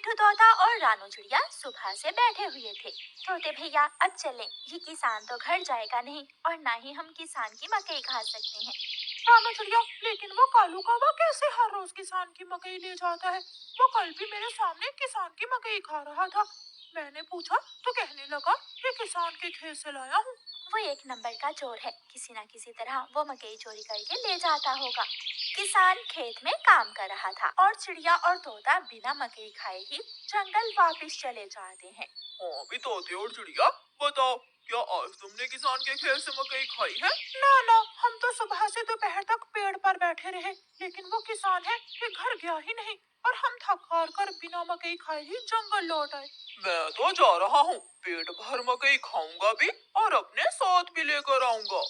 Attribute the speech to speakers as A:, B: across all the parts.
A: मिट्ठू तोता और रानू चिड़िया सुबह से बैठे हुए थे। तोते भैया अब चलें, ये किसान तो घर जाएगा नहीं और ना ही हम किसान की मकई खा सकते हैं।
B: रानू चिड़िया, लेकिन वो कालू कौवा कैसे हर रोज किसान की मकई ले जाता है? वो कल भी मेरे सामने किसान की मकई खा रहा था। मैंने पूछा तो कहने लगा ये किसान के खेत से लाया हूँ।
A: वो एक नंबर का चोर है, किसी न किसी तरह वो मकई चोरी करके ले जाता होगा। किसान खेत में काम कर रहा था और चिड़िया और तोता बिना मकई खाए ही जंगल वापस चले जाते हैं।
B: हाँ भी तोते और चिड़िया, बताओ क्या आज तुमने किसान के खेत से मकई खाई है? ना ना, हम तो सुबह से दोपहर तक पेड़ पर बैठे रहे, लेकिन वो किसान है कि घर गया ही नहीं और हम थक हार कर बिना मकई खाए ही जंगल लौट आए। मैं तो जा रहा हूँ, पेट भर मकई खाऊंगा भी और अपने साथ भी लेकर आऊंगा।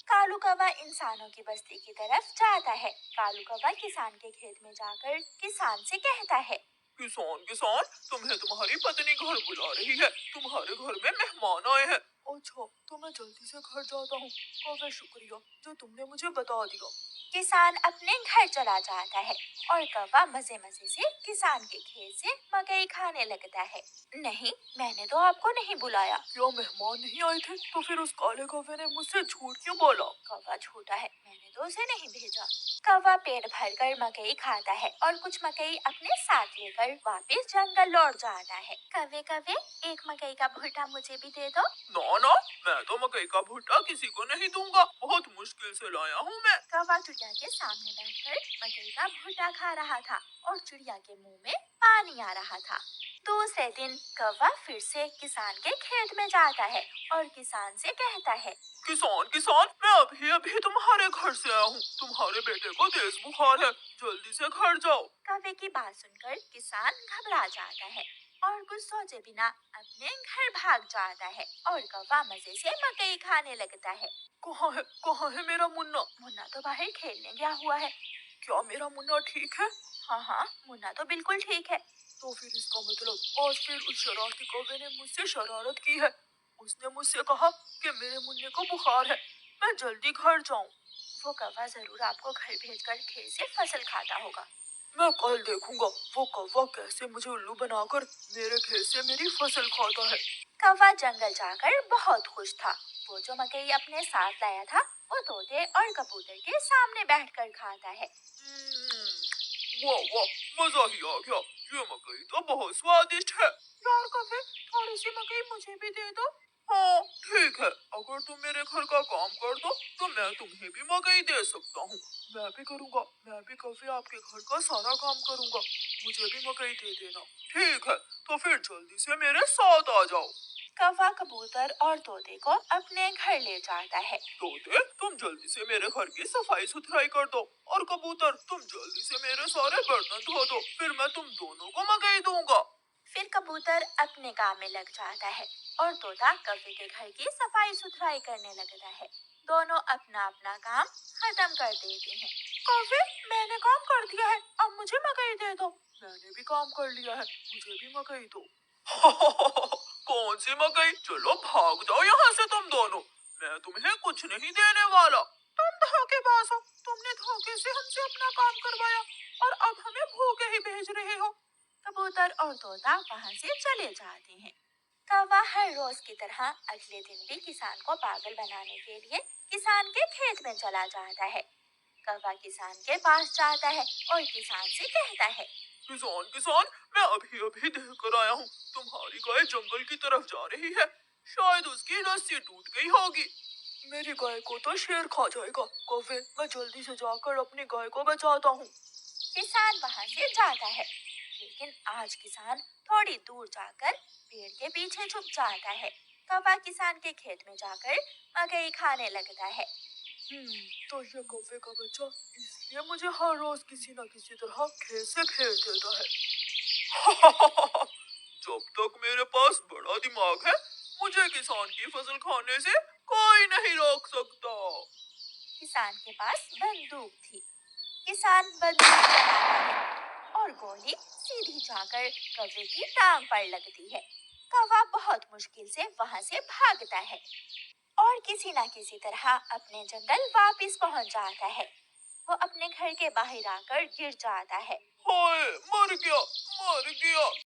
A: कालू कौवा इंसानों की बस्ती की तरफ जाता है। कालू कौवा किसान के खेत में जाकर किसान से कहता है,
B: किसान किसान, तुम्हें तुम्हारी पत्नी घर बुला रही है, तुम्हारे घर में मेहमान आए हैं। अच्छा, तो मैं जल्दी से घर जाता हूँ। कौवे शुक्रिया जो तुमने मुझे बता दिया।
A: किसान अपने घर चला जाता है और कौवा मजे मजे से किसान के खेत से मकई खाने लगता है। नहीं, मैंने तो आपको नहीं बुलाया।
B: क्या मेहमान नहीं आए थे? तो फिर उस काले कौवे ने मुझसे झूठ क्यों बोला?
A: कौवा झूठा है, मैंने तो उसे नहीं भेजा। कौवा पेट भरकर मकई खाता है और कुछ मकई अपने साथ लेकर वापस जंगल लौट जाता है। कौवे कौवे, एक मकई का भुट्टा मुझे भी दे दो।
B: ना ना, मैं तो मकई का भुट्टा किसी को नहीं दूंगा, बहुत मुश्किल से लाया हूँ मैं।
A: कौवा चिड़िया के सामने बैठकर मकई का भुट्टा खा रहा था और चिड़िया के मुंह में पानी आ रहा था। दूसरे दिन कौवा फिर से किसान के खेत में जाता है और किसान से कहता है,
B: किसान किसान, मैं अभी अभी तुम्हारे घर से आया हूँ, तुम्हारे बेटे को तेज बुखार है, जल्दी से घर जाओ।
A: कौवे की बात सुनकर किसान घबरा जाता है और कुछ सोचे बिना अपने घर भाग जाता है और कौवा मजे से मकई खाने लगता है।
B: कहाँ है मेरा मुन्ना?
A: मुन्ना तो बाहर खेलने गया हुआ है।
B: क्या मेरा मुन्ना ठीक है?
A: हाँ हाँ, मुन्ना तो बिल्कुल ठीक है।
B: तो फिर इसका मतलब आज फिर उस शरारती कौवे ने मुझसे शरारत की है। उसने मुझसे कहा कि मेरे मुन्ने को बुखार है, मैं जल्दी घर जाऊं।
A: वो कौवा जरूर आपको घर भेजकर खेत से फसल खाता होगा।
B: मैं कल देखूंगा वो कौवा कैसे मुझे उल्लू बनाकर मेरे खेत से मेरी फसल खाता है।
A: कौवा जंगल जाकर बहुत खुश था। वो जो मकई अपने साथ लाया था वो तोते और कबूतर के सामने बैठकर खाता है।
B: वाह वाह, मजा ही आ गया, ये मकई तो बहुत स्वादिष्ट है। यार कौवे, थोड़ी सी मकई मुझे भी दे दो। हाँ ठीक है, अगर तुम मेरे घर का काम कर दो तो मैं तुम्हें भी मकई दे सकता हूँ। मैं भी करूँगा, मैं भी कभी आपके घर का सारा काम करूँगा, मुझे भी मकई दे देना। ठीक है, तो फिर जल्दी से मेरे साथ आ जाओ।
A: कौवा कबूतर और तोते को अपने घर ले जाता है।
B: तोते, तुम जल्दी से मेरे घर की सफाई सुथराई कर दो और कबूतर तुम जल्दी से मेरे सारे बर्तन धो दो, फिर मैं तुम दोनों को मकई दूंगा।
A: फिर कबूतर अपने काम में लग जाता है और तोता कौवे के घर की सफाई सुथराई करने लगता है। दोनों अपना अपना काम खत्म कर देते हैं।
B: कौवे, मैंने काम कर दिया है, अब मुझे मकई दे दो। मैंने भी काम कर लिया है, मुझे भी मकई दो। कौन सी मकई? चलो भाग जाओ यहाँ से तुम दोनों, मैं तुम्हें कुछ नहीं देने वाला। तुम धोखेबाज हो, तुमने धोखे से हमसे अपना काम करवाया और अब हमें भूखे ही भेज रहे हो।
A: कबूतर और तोता वहाँ से चले जाते हैं। कौवा हर रोज की तरह अगले दिन भी किसान को पागल बनाने के लिए किसान के खेत में चला जाता है। कौवा किसान के पास जाता है और किसान से कहता है,
B: किसान किसान, मैं अभी अभी देख कर आया हूँ, तुम्हारी गाय जंगल की तरफ जा रही है, शायद उसकी रस्सी टूट गई होगी। मेरी गाय को तो शेर खा जाएगा। कौवे, मैं जल्दी से जाकर अपनी गाय को बचाता हूँ।
A: किसान वहाँ से जाता है, लेकिन आज किसान थोड़ी दूर जाकर पेड़ के पीछे छुप जाता है। कौवा किसान के खेत में जाकर मकई खाने लगता है।
B: तो ये कौवे का बच्चा इसलिए मुझे हर रोज किसी न किसी तरह खेत से खेल देता है। जब तक मेरे पास बड़ा दिमाग है, मुझे किसान की फसल खाने से कोई नहीं रोक सकता।
A: किसान के पास बंदूक थी। किसान बंदूक चलाता है और गोली सीधी जाकर कौवे की टांग पर लगती है। कौवा बहुत मुश्किल से वहाँ से भागता है और किसी न किसी तरह अपने जंगल वापस पहुँच जाता है। वो अपने घर के बाहर आकर गिर जाता है।
B: हाय, मर गया, मर गया।